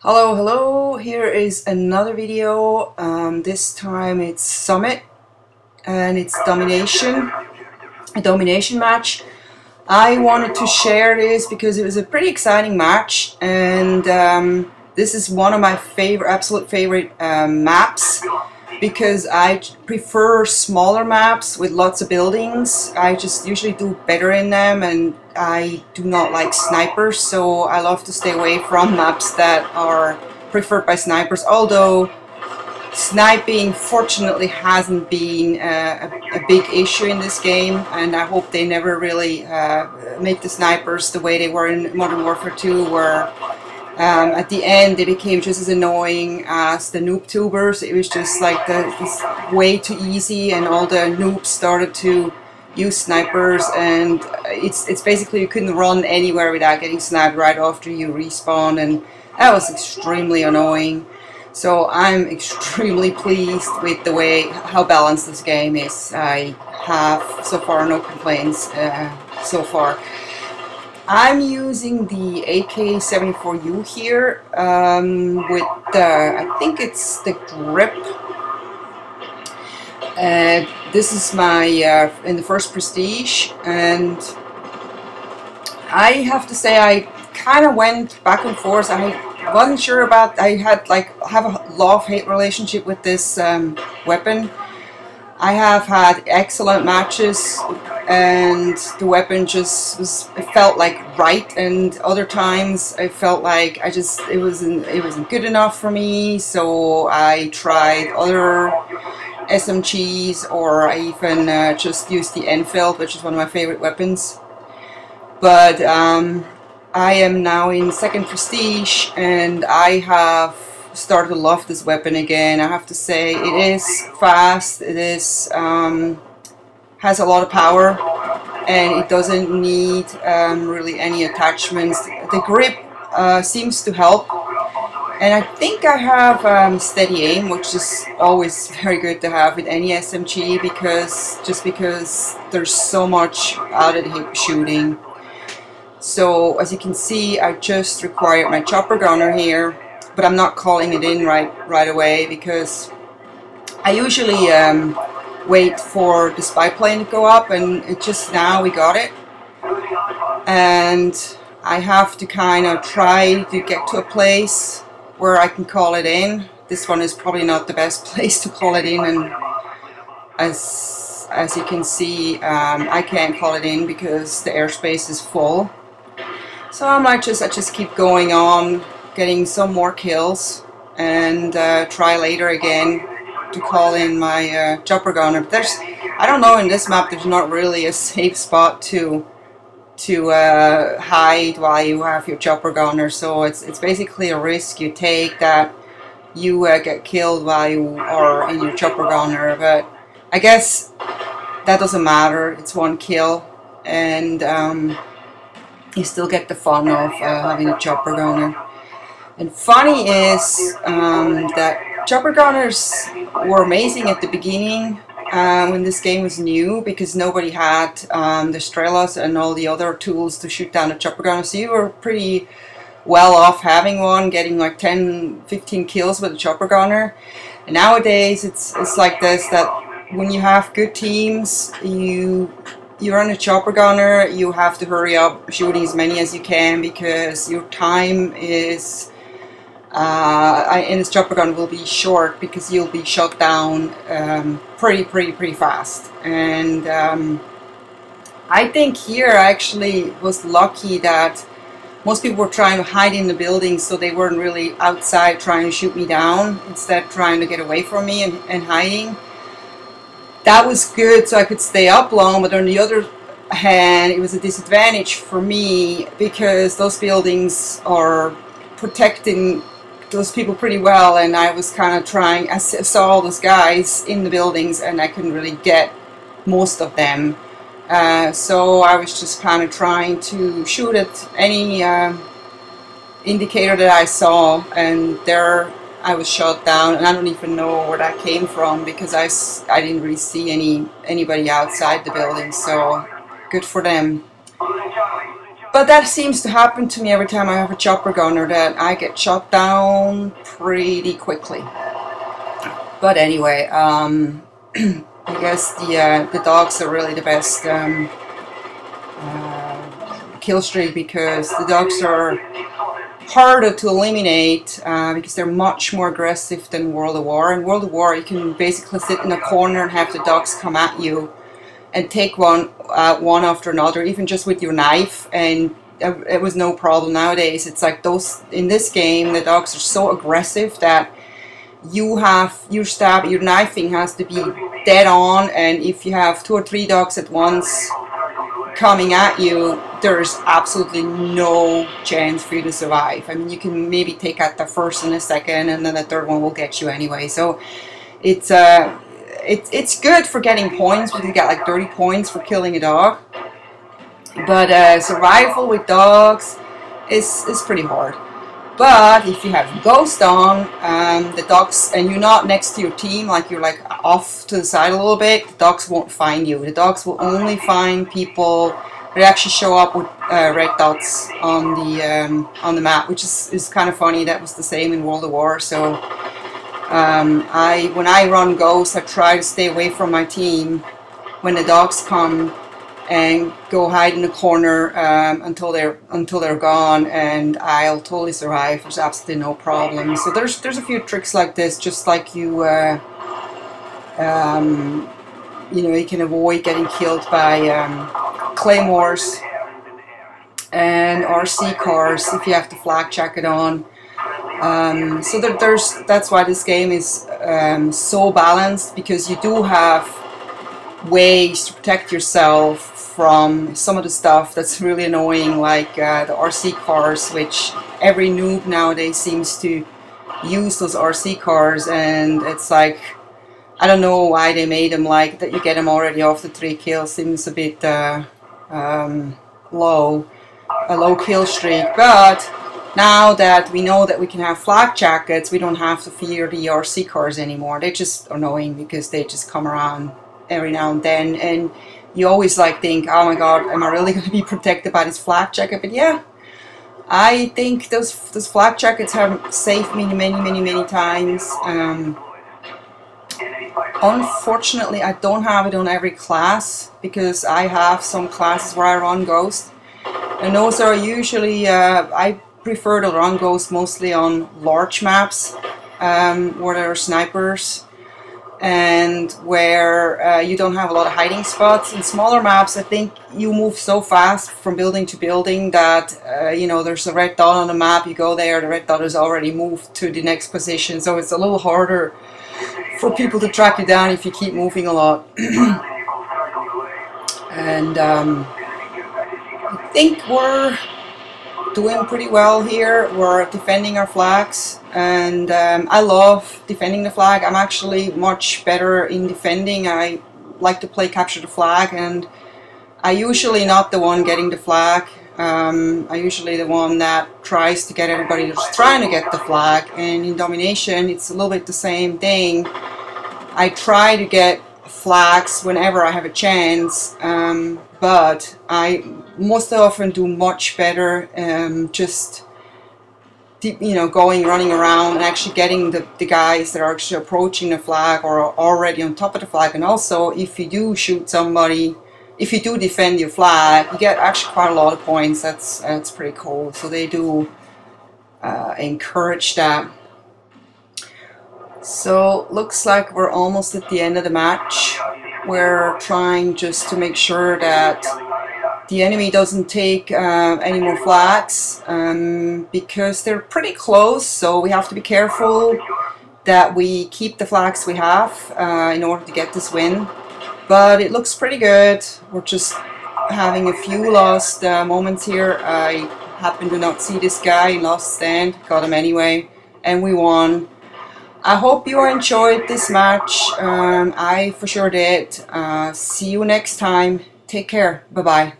Hello, here is another video. This time it's Summit and it's Domination, a Domination match. I wanted to share this because it was a pretty exciting match, and this is one of my absolute favorite maps, because I prefer smaller maps with lots of buildings. I just usually do better in them, and I do not like snipers, so I love to stay away from maps that are preferred by snipers, although sniping fortunately hasn't been a big issue in this game, and I hope they never really make the snipers the way they were in Modern Warfare 2, where at the end they became just as annoying as the noob tubers. It was just like this way too easy, and all the noobs started to use snipers, and it's basically you couldn't run anywhere without getting sniped right after you respawn, and that was extremely annoying. So I'm extremely pleased with the way how balanced this game is. I have so far no complaints so far. I'm using the AK-74U here with the, I think it's the grip. This is my in the first Prestige, and I have to say I kind of went back and forth. I wasn't sure about, I have a love-hate relationship with this weapon. I have had excellent matches, and the weapon just it felt like right, and other times I felt like it wasn't good enough for me, so I tried other SMGs, or I even just used the Enfield, which is one of my favorite weapons. But I am now in second Prestige, and I have started to love this weapon again. I have to say, it is fast, it is has a lot of power, and it doesn't need really any attachments. The grip seems to help, and I think I have steady aim, which is always very good to have with any SMG, because there's so much out of the hip shooting. So as you can see, I just required my chopper gunner here, but I'm not calling it in right away, because I usually wait for the spy plane to go up, and it just now we got it, and I have to kind of try to get to a place where I can call it in. This one is probably not the best place to call it in, and as you can see, I can't call it in because the airspace is full. So I just keep going on, getting some more kills, and try later again to call in my chopper gunner. But I don't know, in this map there's not really a safe spot to hide while you have your chopper gunner, so it's basically a risk you take that you get killed while you are in your chopper gunner. But I guess that doesn't matter, it's one kill, and you still get the fun of having a chopper gunner. And funny is that chopper gunners were amazing at the beginning when this game was new, because nobody had the Strelas and all the other tools to shoot down a chopper gunner, so you were pretty well off having one, getting like 10-15 kills with a chopper gunner. And nowadays it's like this, that when you have good teams, you're on a chopper gunner, you have to hurry up shooting as many as you can, because your time is in this chopper gun will be short, because you'll be shot down pretty fast. And I think here I actually was lucky that most people were trying to hide in the buildings, so they weren't really outside trying to shoot me down, instead trying to get away from me and hiding. That was good, so I could stay up long, but on the other hand, it was a disadvantage for me, because those buildings are protecting those people pretty well, and I was kind of trying, I saw all those guys in the buildings, and I couldn't really get most of them. So I was just kind of trying to shoot at any indicator that I saw, and there I was shot down, and I don't even know where that came from, because I didn't really see anybody outside the building, so good for them. But that seems to happen to me every time I have a chopper gunner, that I get shot down pretty quickly. But anyway, I guess the dogs are really the best kill streak, because the dogs are harder to eliminate because they're much more aggressive than World of War. In World of War, you can basically sit in a corner and have the dogs come at you and take one after another, even just with your knife, and it was no problem. Nowadays, it's like those in this game, the dogs are so aggressive that your knifing has to be dead on, and if you have 2 or 3 dogs at once coming at you, there's absolutely no chance for you to survive. I mean, you can maybe take out the first and the second, and then the third one will get you anyway. So it's good for getting points, because you get like 30 points for killing a dog. But survival with dogs is pretty hard. But if you have Ghost on, the dogs, and you're not next to your team, like you're like off to the side a little bit, the dogs won't find you. The dogs will only find people that actually show up with red dots on the map, which is kind of funny. That was the same in World of War. So when I run Ghost, I try to stay away from my team when the dogs come, and go hide in the corner until they're gone, and I'll totally survive. There's absolutely no problem. So there's a few tricks like this, just like you you can avoid getting killed by claymores and RC cars if you have the flak jacket on. So that's why this game is so balanced, because you do have ways to protect yourself from some of the stuff that's really annoying, like the RC cars, which every noob nowadays seems to use those RC cars, and it's like, I don't know why they made them like that. You get them already off the 3 kills, seems a bit low kill streak. But now that we know that we can have flak jackets, we don't have to fear the RC cars anymore. They're just annoying because they just come around every now and then, and you always like think, oh my god, am I really going to be protected by this flak jacket? But yeah, I think those flak jackets have saved me many times. Unfortunately, I don't have it on every class, because I have some classes where I run Ghost, and those are usually I prefer to run Ghost mostly on large maps where there are snipers, and where you don't have a lot of hiding spots. In smaller maps, I think you move so fast from building to building that there's a red dot on the map, you go there, the red dot is already moved to the next position, so it's a little harder for people to track you down if you keep moving a lot. And I think we're doing pretty well here. We're defending our flags, and I love defending the flag. I'm actually much better in defending. I like to play capture the flag, and I usually not the one getting the flag. I'm usually the one that tries to get everybody that's trying to get the flag. And in Domination, it's a little bit the same thing. I try to get flags whenever I have a chance, but I most often do much better just running around and actually getting the guys that are actually approaching the flag or are already on top of the flag. And also, if you do shoot somebody, if you do defend your flag, you get actually quite a lot of points. That's pretty cool. So they do encourage that. So looks like we're almost at the end of the match. We're trying just to make sure that the enemy doesn't take any more flags, because they're pretty close, so we have to be careful that we keep the flags we have in order to get this win. But it looks pretty good. We're just having a few lost moments here. I happen to not see this guy in last stand, got him anyway, and we won. I hope you enjoyed this match. I for sure did. See you next time. Take care. Bye-bye.